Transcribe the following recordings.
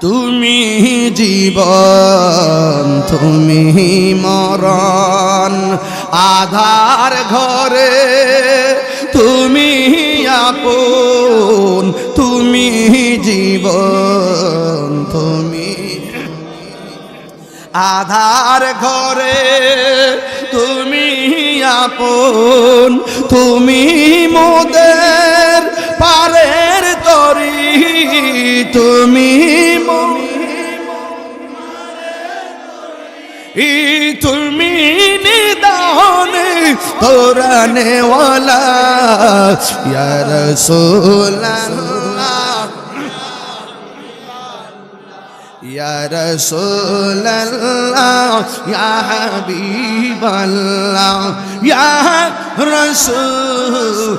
তুমি জীবন তুমি মরণ আধার ঘরে তুমি আপন তুমি জীবন তুমি আধার ঘরে তুমি আপন তুমি মোদের পারের তরি তুমি তুমি নিদান তোরানে ওয়ালা ইয়া রাসূলুল্লাহ ইয়া রাসূলুল্লাহ ইয়া হাবিবাল্লাহ ইয়া রাসূলুল্লাহ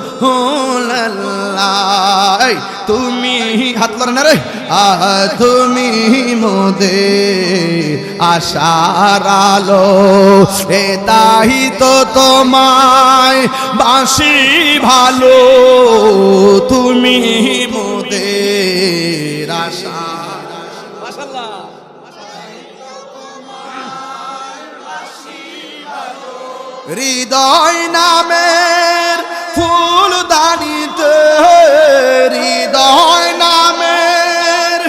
তুমি হাত লড় না রে তুমি মোদের আশার আলো এ তাই তো তোমায় বাসি ভালো তুমি মোদের আশা হৃদয় নামের ফুল দানিতে হৃদয় নামের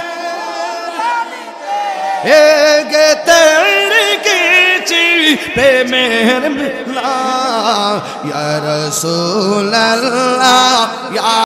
গেতে রেখেছি প্রেমের মেলা ইয়া রাসূলুল্লাহ ইয়া